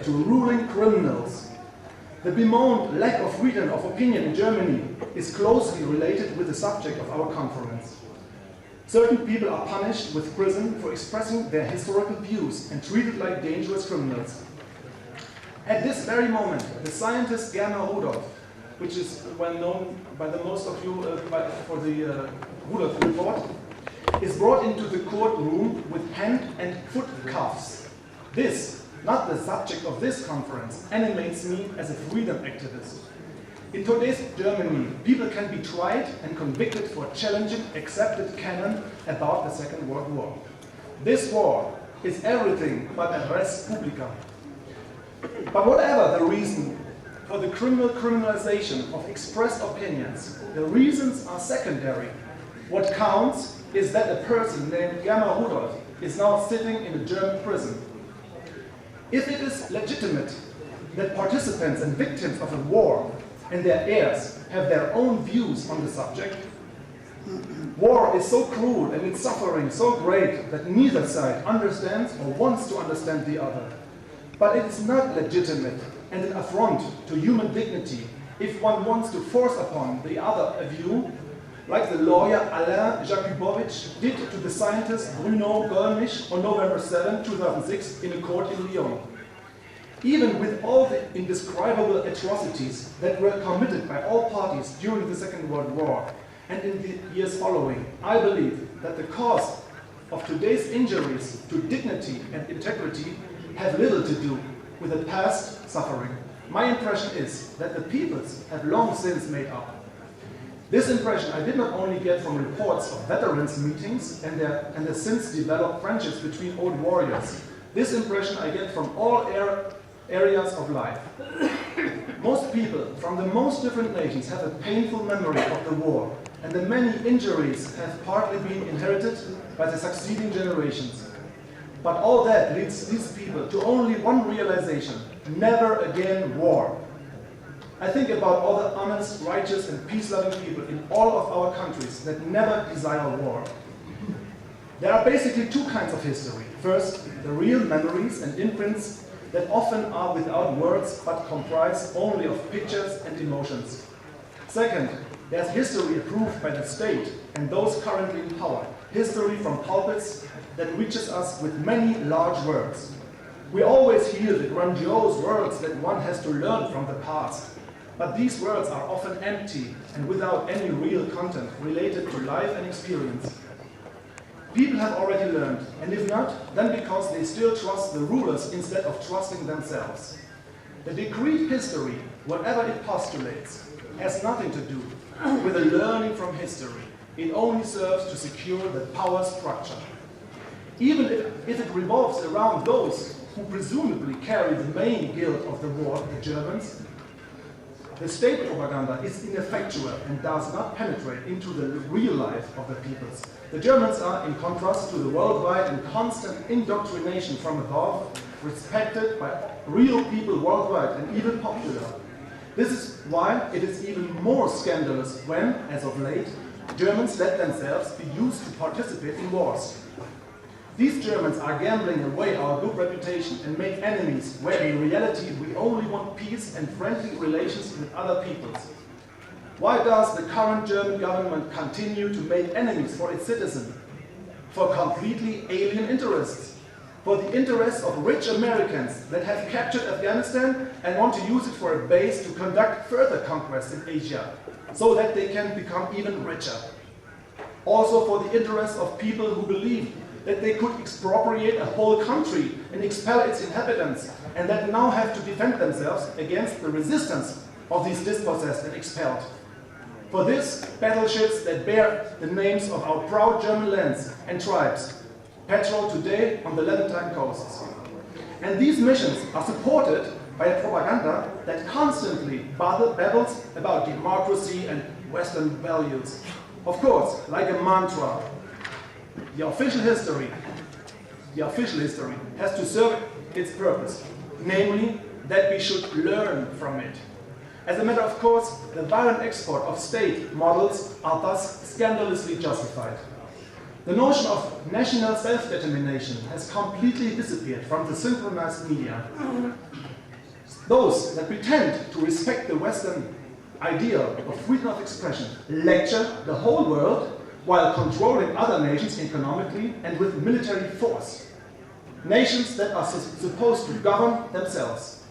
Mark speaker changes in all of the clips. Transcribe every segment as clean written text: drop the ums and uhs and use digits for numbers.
Speaker 1: to ruling criminals. The bemoaned lack of freedom of opinion in Germany is closely related with the subject of our conference. Certain people are punished with prison for expressing their historical views and treated like dangerous criminals. At this very moment, the scientist Germar Rudolf, which is well known by the most of you for the Rudolf report, is brought into the courtroom with hand and foot cuffs. This, not the subject of this conference, animates me as a freedom activist. In today's Germany, people can be tried and convicted for challenging accepted canon about the Second World War. This war is everything but a res publica. But whatever the reason for the criminalization of expressed opinions, the reasons are secondary. What counts is that a person named Germar Rudolf is now sitting in a German prison. If it is legitimate that participants and victims of a war and their heirs have their own views on the subject, war is so cruel and its suffering so great that neither side understands or wants to understand the other. But it is not legitimate and an affront to human dignity if one wants to force upon the other a view, like the lawyer Alain Jakubowicz did to the scientist Bruno Gollnisch on November 7, 2006 in a court in Lyon. Even with all the indescribable atrocities that were committed by all parties during the Second World War and in the years following, I believe that the cause of today's injuries to dignity and integrity have little to do with the past suffering. My impression is that the peoples have long since made up. This impression I did not only get from reports of veterans' meetings and the since developed friendships between old warriors. This impression I get from all areas of life. Most people from the most different nations have a painful memory of the war, and the many injuries have partly been inherited by the succeeding generations. But all that leads these people to only one realization: never again war. I think about all the honest, righteous, and peace-loving people in all of our countries that never desire war. There are basically two kinds of history. First, the real memories and imprints that often are without words but comprise only of pictures and emotions. Second, there's history approved by the state and those currently in power. History from pulpits that reaches us with many large words. We always hear the grandiose words that one has to learn from the past. But these words are often empty and without any real content related to life and experience. People have already learned, and if not, then because they still trust the rulers instead of trusting themselves. The decreed history, whatever it postulates, has nothing to do with the learning from history. It only serves to secure the power structure. Even if it revolves around those who presumably carry the main guilt of the war, the Germans, the state propaganda is ineffectual and does not penetrate into the real life of the peoples. The Germans are, in contrast to the worldwide and constant indoctrination from above, respected by real people worldwide and even popular. This is why it is even more scandalous when, as of late, Germans let themselves be used to participate in wars. These Germans are gambling away our good reputation and make enemies, where in reality we only want peace and friendly relations with other peoples. Why does the current German government continue to make enemies for its citizens? For completely alien interests. For the interests of rich Americans that have captured Afghanistan and want to use it for a base to conduct further conquests in Asia, so that they can become even richer. Also for the interests of people who believe that they could expropriate a whole country and expel its inhabitants, and that now have to defend themselves against the resistance of these dispossessed and expelled. For this, battleships that bear the names of our proud German lands and tribes patrol today on the Levantine coasts. And these missions are supported by a propaganda that constantly babbles about democracy and Western values. Of course, like a mantra, the official history has to serve its purpose, namely that we should learn from it. As a matter of course, the violent export of state models are thus scandalously justified. The notion of national self-determination has completely disappeared from the synchronized media. Those that pretend to respect the Western ideal of freedom of expression lecture the whole world while controlling other nations economically and with military force. Nations that are supposed to govern themselves.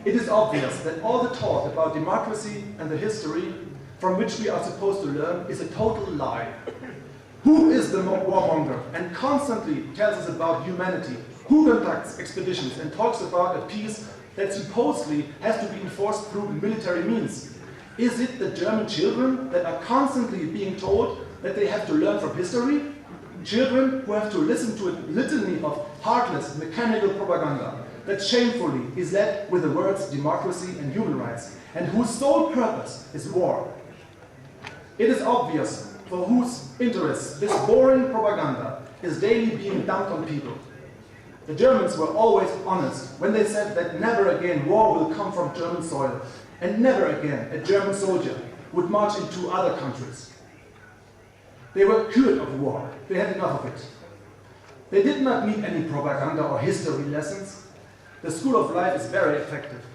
Speaker 1: It is obvious that all the talk about democracy and the history from which we are supposed to learn is a total lie. Who is the warmonger and constantly tells us about humanity? Who conducts expeditions and talks about a peace that supposedly has to be enforced through military means? Is it the German children that are constantly being told that they have to learn from history? Children who have to listen to a litany of heartless, mechanical propaganda that shamefully is led with the words democracy and human rights, and whose sole purpose is war. It is obvious for whose interests this boring propaganda is daily being dumped on people. The Germans were always honest when they said that never again war will come from German soil, and never again a German soldier would march into other countries. They were cured of war. They had enough of it. They did not need any propaganda or history lessons. The school of life is very effective.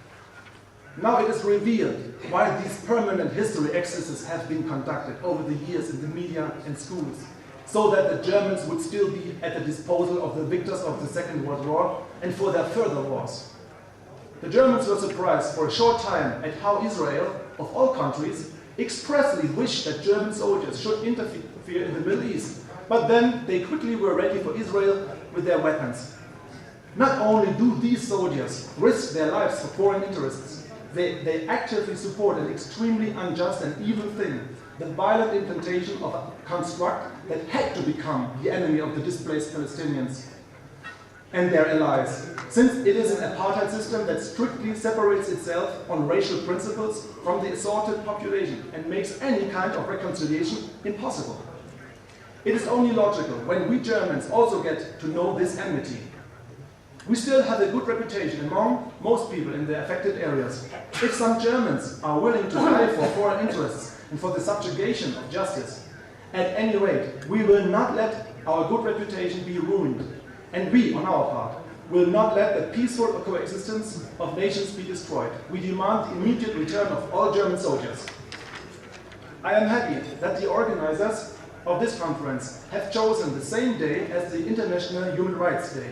Speaker 1: Now it is revealed why these permanent history exercises have been conducted over the years in the media and schools, so that the Germans would still be at the disposal of the victors of the Second World War and for their further wars. The Germans were surprised for a short time at how Israel, of all countries, expressly wished that German soldiers should interfere in the Middle East, but then they quickly were ready for Israel with their weapons. Not only do these soldiers risk their lives for foreign interests, they actively support an extremely unjust and evil thing, the violent implantation of a construct that had to become the enemy of the displaced Palestinians and their allies, since it is an apartheid system that strictly separates itself on racial principles from the assaulted population and makes any kind of reconciliation impossible. It is only logical when we Germans also get to know this enmity. We still have a good reputation among most people in the affected areas. If some Germans are willing to fight for foreign interests and for the subjugation of justice, at any rate, we will not let our good reputation be ruined. And we, on our part, will not let the peaceful coexistence of nations be destroyed. We demand the immediate return of all German soldiers. I am happy that the organizers of this conference have chosen the same day as the International Human Rights Day.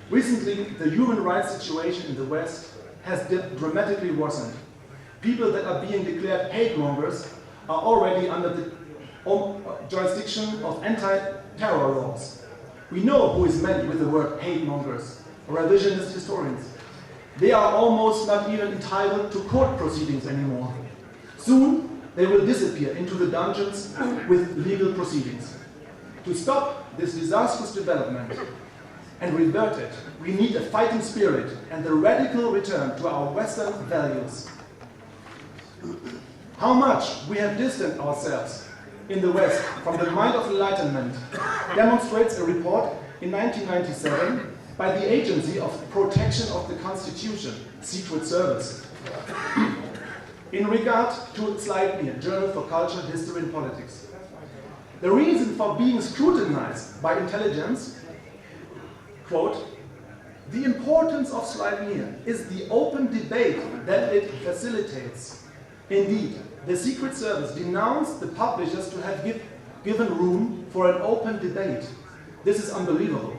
Speaker 1: Recently, the human rights situation in the West has dramatically worsened. People that are being declared hate mongers are already under the jurisdiction of anti-terror laws. We know who is meant with the word hate mongers, revisionist historians. They are almost not even entitled to court proceedings anymore. Soon, they will disappear into the dungeons with legal proceedings. To stop this disastrous development and revert it, we need a fighting spirit and the radical return to our Western values. How much we have distanced ourselves in the West from the mind of enlightenment demonstrates a report in 1997 by the Agency of Protection of the Constitution, Secret Service, in regard to Sleipnir, Journal for Culture, History and Politics. The reason for being scrutinized by intelligence, quote, the importance of Sleipnir is the open debate that it facilitates. Indeed, the Secret Service denounced the publishers to have given room for an open debate. This is unbelievable.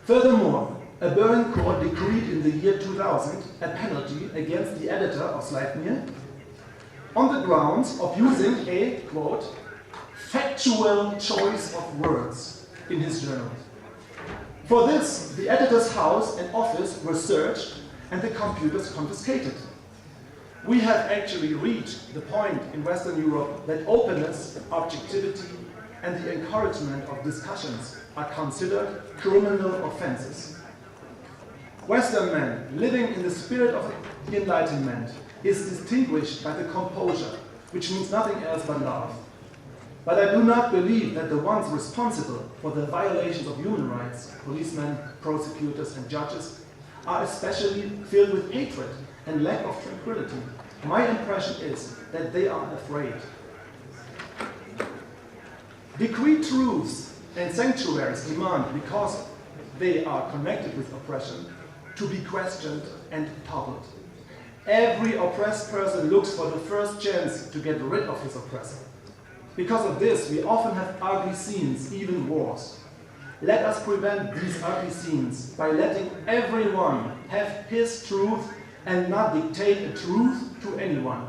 Speaker 1: Furthermore, a Berlin court decreed in the year 2000 a penalty against the editor of Sleipnir on the grounds of using a, quote, factual choice of words in his journal. For this, the editor's house and office were searched and the computers confiscated. We have actually reached the point in Western Europe that openness, objectivity, and the encouragement of discussions are considered criminal offenses. Western man living in the spirit of enlightenment is distinguished by the composure, which means nothing else but love. But I do not believe that the ones responsible for the violations of human rights, policemen, prosecutors, and judges, are especially filled with hatred and lack of tranquility. My impression is that they are afraid. Decreed truths and sanctuaries demand, because they are connected with oppression, to be questioned and toppled. Every oppressed person looks for the first chance to get rid of his oppressor. Because of this, we often have ugly scenes, even wars. Let us prevent these ugly scenes by letting everyone have his truth and not dictate a truth to anyone.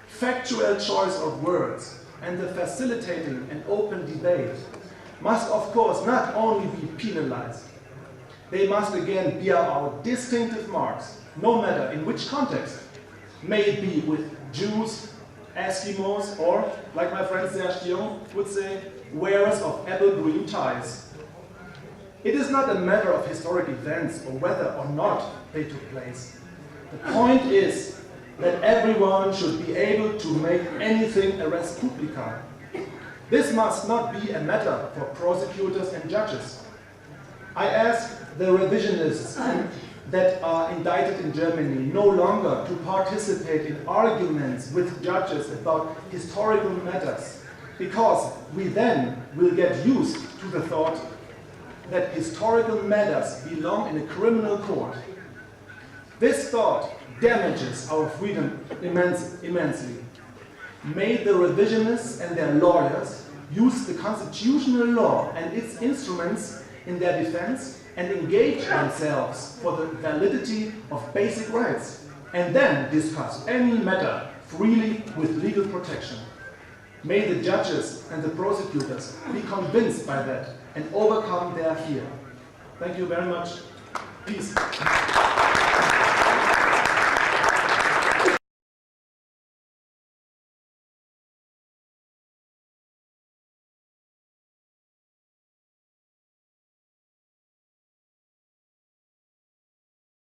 Speaker 1: Factual choice of words and the facilitating an open debate must, of course, not only be penalized. They must again bear our distinctive marks, no matter in which context. May it be with Jews, Eskimos, or, like my friend Serge Dion would say, wearers of apple green ties. It is not a matter of historic events or whether or not they took place. The point is that everyone should be able to make anything a res publica. This must not be a matter for prosecutors and judges. I ask the revisionists that are indicted in Germany no longer to participate in arguments with judges about historical matters, because we then will get used to the thought that historical matters belong in a criminal court. This thought damages our freedom immensely. May the revisionists and their lawyers use the constitutional law and its instruments in their defense and engage themselves for the validity of basic rights, and then discuss any matter freely with legal protection. May the judges and the prosecutors be convinced by that and overcome their fear. Thank you very much. Peace.